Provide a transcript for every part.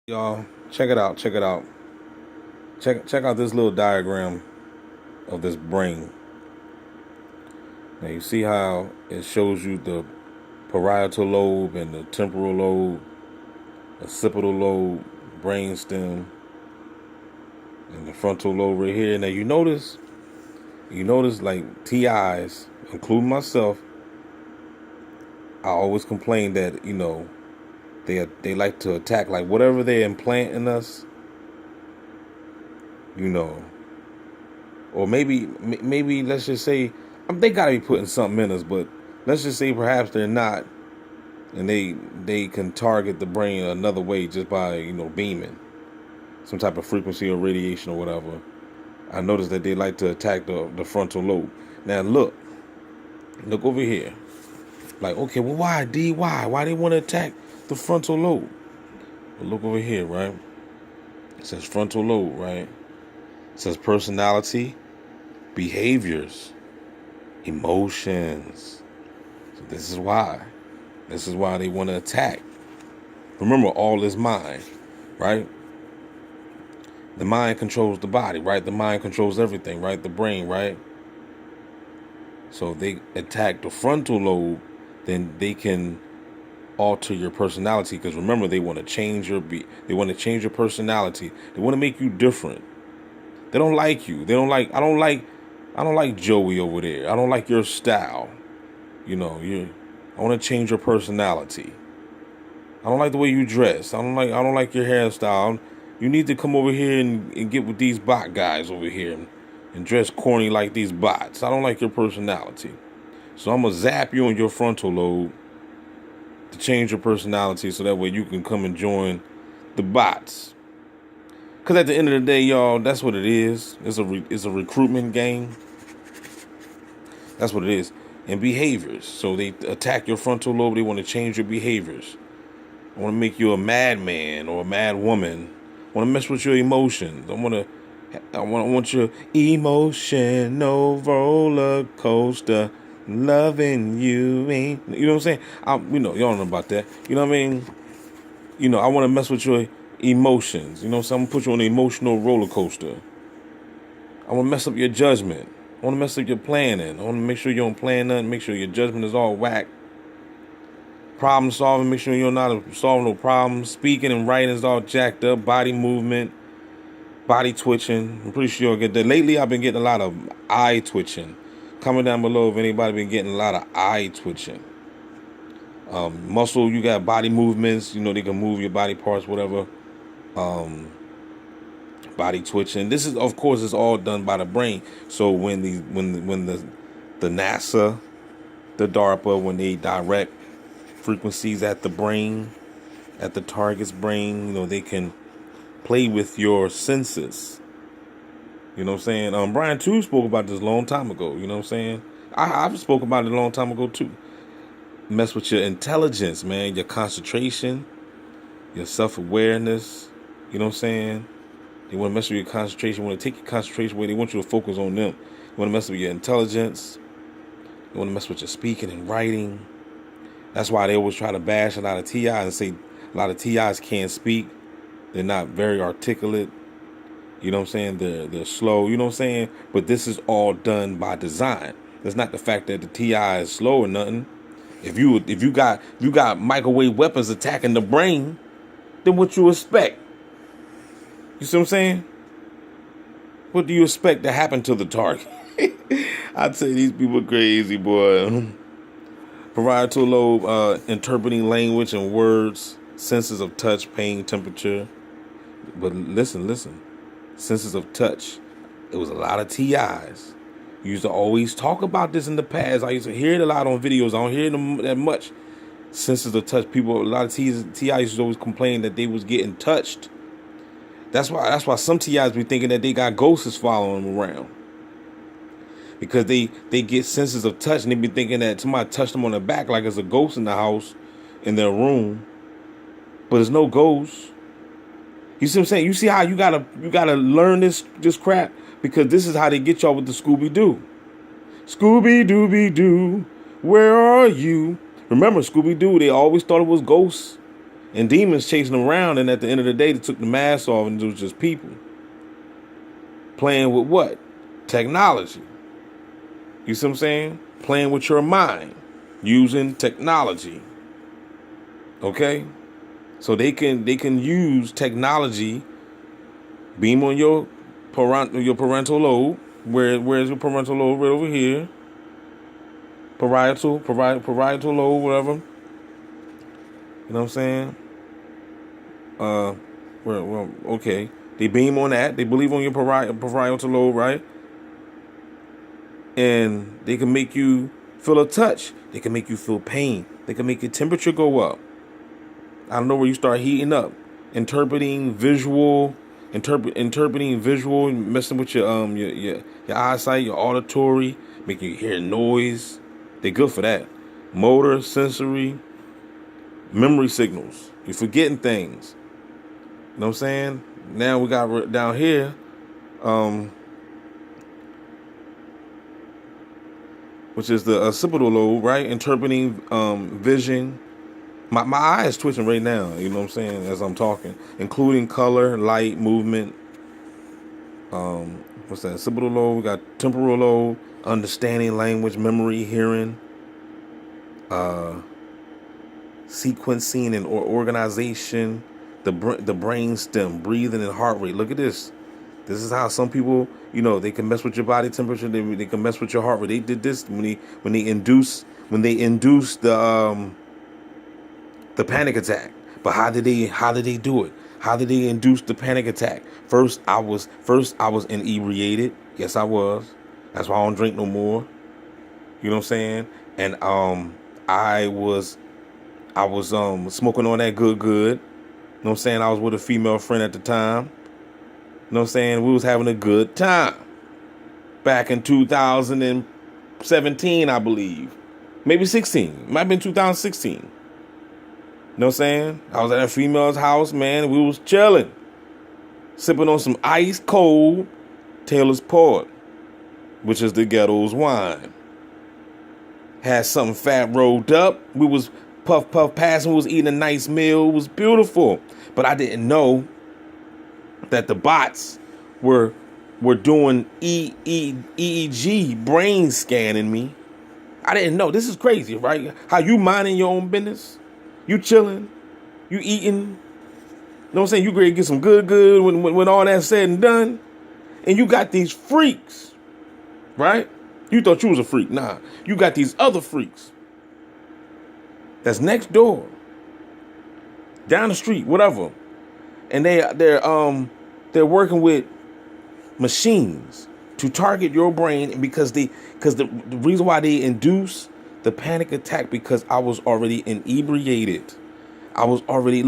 Y'all, check it out. Check it out. Check out this little diagram of this brain. Now you see how it shows you the parietal lobe and the temporal lobe, occipital lobe, brainstem, and the frontal lobe right here. Now you notice like TIs, including myself, I always complain that they like to attack like whatever they implant in us, you know, or maybe let's just say they gotta be putting something in us, but let's just say perhaps they're not, and they can target the brain another way just by beaming some type of frequency or radiation or whatever. I noticed that they like to attack the frontal lobe. Now look over here. Like, okay, well, why D? Why they want to attack the frontal lobe? But look over here, right? It says frontal lobe, right? It says personality, behaviors, emotions. So this is why. This is why they want to attack. Remember, all is mind, right? The mind controls the body, right? The mind controls everything, right? The brain, right? So if they attack the frontal lobe, then they can alter your personality. Because remember, they want to change your personality. They want to make you different. They don't like you. They don't like. I don't like Joey over there. I don't like your style. I want to change your personality. I don't like the way you dress. I don't like your hairstyle. You need to come over here and get with these bot guys over here and dress corny like these bots. I don't like your personality. So I'm going to zap you on your frontal lobe to change your personality so that way you can come and join the bots. Because at the end of the day, y'all, that's what it is. It's a recruitment game. That's what it is. And behaviors. So they attack your frontal lobe. They want to change your behaviors. I want to make you a madman or a mad woman. I want to mess with your emotions. I want your emotional roller coaster. Loving you ain't. You know what I'm saying? Y'all know about that. You know what I mean? I want to mess with your emotions. So I'm going to put you on an emotional roller coaster. I want to mess up your judgment. I want to mess up your planning. I want to make sure you don't plan nothing. Make sure your judgment is all whack. Problem solving, make sure you don't know how to solve no problems. Speaking and writing is all jacked up. Body movement, body twitching. I'm pretty sure you'll get that. Lately, I've been getting a lot of eye twitching. Comment down below if anybody been getting a lot of eye twitching. Muscle, you got body movements. They can move your body parts, whatever. Body twitching. This is, of course, it's all done by the brain. So when the NASA, the DARPA, when they direct frequencies at the brain, at the target's brain, they can play with your senses. You know what I'm saying? Brian too spoke about this a long time ago. You know what I'm saying? I've spoken about it a long time ago too. Mess with your intelligence, man, your concentration, your self-awareness. You know what I'm saying? They want to mess with your concentration. Want to take your concentration away. They want you to focus on them. You want to mess with your intelligence. You want to mess with your speaking and writing. That's why they always try to bash a lot of TIs and say a lot of TIs can't speak. They're not very articulate. You know what I'm saying? They're slow. You know what I'm saying? But this is all done by design. It's not the fact that the TI is slow or nothing. If you got microwave weapons attacking the brain, then what you expect? You see what I'm saying? What do you expect to happen to the target? I'd say these people are crazy, boy. Parietal lobe, interpreting language and words, senses of touch, pain, temperature. But listen. Senses of touch. It was a lot of TIs. You used to always talk about this in the past. I used to hear it a lot on videos. I don't hear them that much. Senses of touch. People, a lot of TIs used to always complain that they was getting touched. That's why some TIs be thinking that they got ghosts following them around. Because they get senses of touch and they be thinking that somebody touched them on the back like it's a ghost in the house, in their room. But there's no ghost. You see what I'm saying? You see how you gotta learn this crap? Because this is how they get y'all with the Scooby-Doo. Scooby-Dooby-Doo, where are you? Remember Scooby-Doo, they always thought it was ghosts. and demons chasing them around. And at the end of the day, they took the mask off, and it was just people playing with what? Technology. You see what I'm saying? Playing with your mind using technology. Okay? So they can use technology, beam on your parental lobe. Where's your parental lobe? Right over here. Parietal lobe, whatever. You know what I'm saying? Well, okay. They beam on that. They believe on your parietal lobe, right? And they can make you feel a touch. They can make you feel pain. They can make your temperature go up. I don't know where you start heating up. Interpreting visual, messing with your eyesight, your auditory, making you hear noise. They're good for that. Motor, sensory, memory signals. You're forgetting things. You know what I'm saying? Now we got down here, which is the occipital lobe, right? Interpreting vision. My eye is twitching right now, you know what I'm saying, as I'm talking. Including color, light, movement. What's that? Occipital lobe. We got temporal lobe. Understanding, language, memory, hearing. Sequencing and organization. The brain stem, breathing and heart rate. Look at this. This is how some people, they can mess with your body temperature. They can mess with your heart rate. They did this when they induced the panic attack. But how did they do it? How did they induce the panic attack? First I was inebriated. Yes, I was. That's why I don't drink no more. You know what I'm saying? And I was smoking on that good. You know what I'm saying? I was with a female friend at the time. You know what I'm saying? We was having a good time. Back in 2017, I believe. Maybe 16. Might have been 2016. You know what I'm saying? I was at a female's house, man. We was chilling. Sipping on some ice cold Taylor's Port, which is the ghetto's wine. Had something fat rolled up. We was puff passing. We was eating a nice meal. It was beautiful. But I didn't know that the bots were doing EEG brain scanning me. I didn't know. This is crazy, right? How you minding your own business? You chilling? You eating? You know what I'm saying? You ready to get some good when all that's said and done. And you got these freaks, right? You thought you was a freak. Nah. You got these other freaks that's next door, down the street, whatever. And they're working with machines to target your brain because the reason why they induce the panic attack, because I was already inebriated. I was already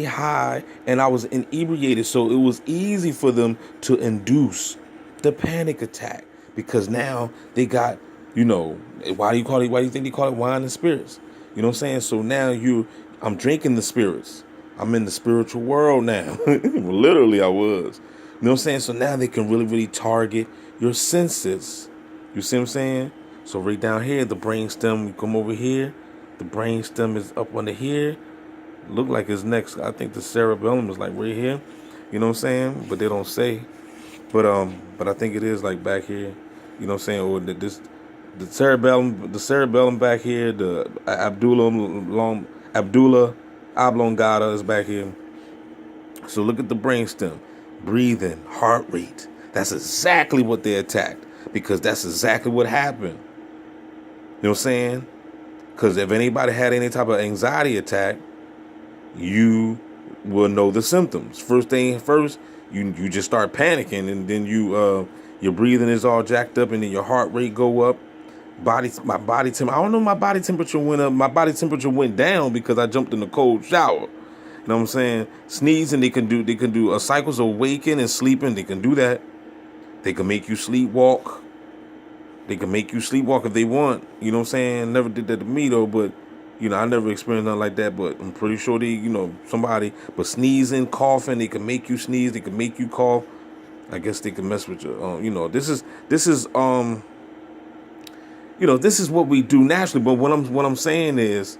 high and I was inebriated. So it was easy for them to induce the panic attack because now they got, why do you think they call it wine and spirits? You know what I'm saying? So now I'm drinking the spirits. I'm in the spiritual world now. Literally I was. You know what I'm saying? So now they can really, really target your senses. You see what I'm saying? So right down here, the brainstem, we come over here. The brainstem is up under here. Look like it's next. I think the cerebellum is like right here. You know what I'm saying? But they don't say. But I think it is like back here. You know what I'm saying? Or the cerebellum back here. The Abdullah oblongata is back here. So look at the brainstem, breathing, heart rate. That's exactly what they attacked because that's exactly what happened. You know what I'm saying? Because if anybody had any type of anxiety attack, you will know the symptoms. First, you just start panicking, and then your breathing is all jacked up, and then your heart rate go up. I don't know. My body temperature went up. My body temperature went down because I jumped in the cold shower. You know what I'm saying? Sneezing, they can do cycles of waking and sleeping. They can do that. They can make you sleepwalk. They can make you sleepwalk if they want. You know what I'm saying? Never did that to me though, but I never experienced nothing like that. But I'm pretty sure somebody. But sneezing, coughing, they can make you sneeze. They can make you cough. I guess they can mess with you. This is this is what we do naturally. But what I'm saying is,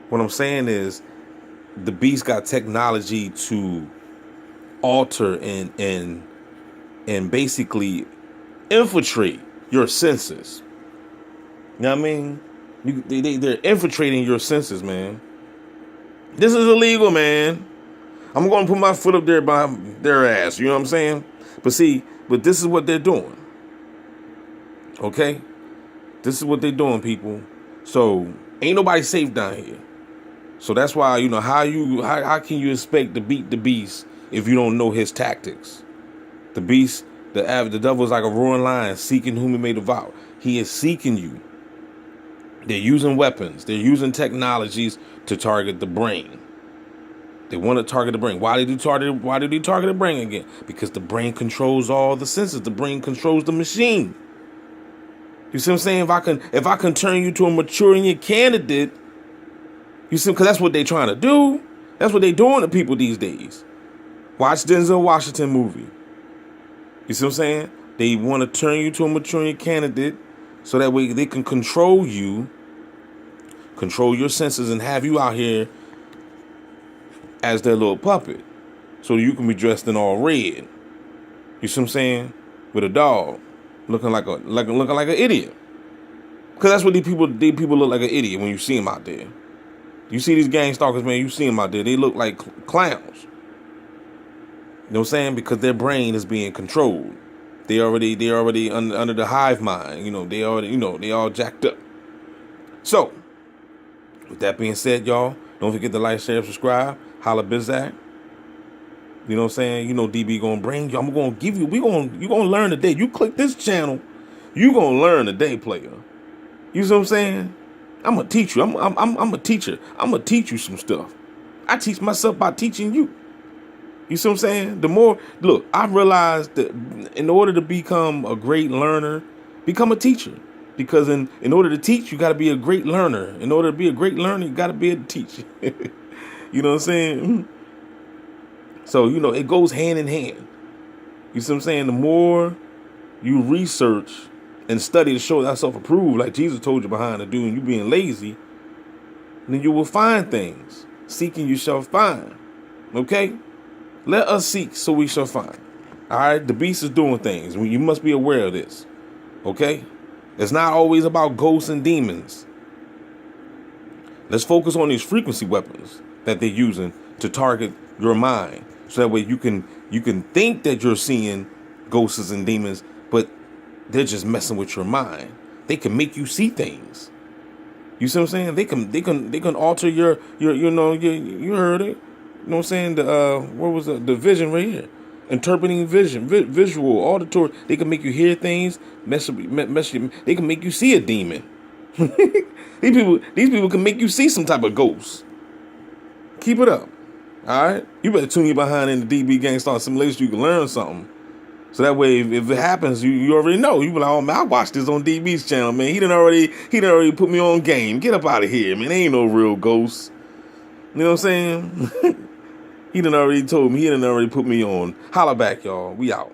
What I'm saying is the beast got technology to alter and basically infiltrate your senses. You know what I mean? They're infiltrating your senses, man. This is illegal, man. I'm going to put my foot up there by their ass. You know what I'm saying? But this is what they're doing. Okay? This is what they're doing, people. So ain't nobody safe down here. So that's why, how can you expect to beat the beast if you don't know his tactics? The beast, the devil is like a roaring lion seeking whom he may devour. He is seeking you. They're using weapons. They're using technologies to target the brain. They want to target the brain. Why did he target the brain again? Because the brain controls all the senses. The brain controls the machine. You see what I'm saying? If I can turn you to a maturing candidate, you see, because that's what they're trying to do. That's what they're doing to people these days. Watch Denzel Washington movie. You see what I'm saying? They want to turn you to a maturing candidate so that way they can control you, control your senses, and have you out here as their little puppet. So you can be dressed in all red. You see what I'm saying? With a dog. Looking like an idiot. Because that's what these people look like an idiot when you see them out there. You see these gang stalkers, man, you see them out there. They look like clowns. You know what I'm saying? Because their brain is being controlled. They already under the hive mind. They all jacked up. So, with that being said, y'all, don't forget to like, share, subscribe. Holla Bizak. You know what I'm saying? DB gonna bring you. I'm gonna give you. You gonna learn today. You click this channel, you gonna learn today, player. You see what I'm saying? I'm gonna teach you. I'm a teacher. I'm gonna teach you some stuff. I teach myself by teaching you. You see what I'm saying? The more look, I realized that in order to become a great learner, become a teacher. Because in order to teach, you got to be a great learner. In order to be a great learner, you got to be able to teach. You know what I'm saying? So, it goes hand in hand. You see what I'm saying? The more you research and study to show thyself approved, like Jesus told you behind the do, and you being lazy, then you will find things. Seeking you shall find. Okay? Let us seek so we shall find. All right? The beast is doing things. You must be aware of this. Okay? It's not always about ghosts and demons. Let's focus on these frequency weapons that they're using to target your mind. So that way you can think that you're seeing ghosts and demons, but they're just messing with your mind. They can make you see things. You see what I'm saying? They can alter your you heard it. You know what I'm saying? What was the vision right here? Interpreting vision, visual, auditory. They can make you hear things. They can make you see a demon. These people can make you see some type of ghost. Keep it up. All right? You better tune you behind in the DB Gang Star Simulation so you can learn something. So that way, if it happens, you already know. You be like, oh man, I watched this on DB's channel, man. He done already put me on game. Get up out of here, man. There ain't no real ghosts. You know what I'm saying? He done already told me. He done already put me on. Holla back, y'all. We out.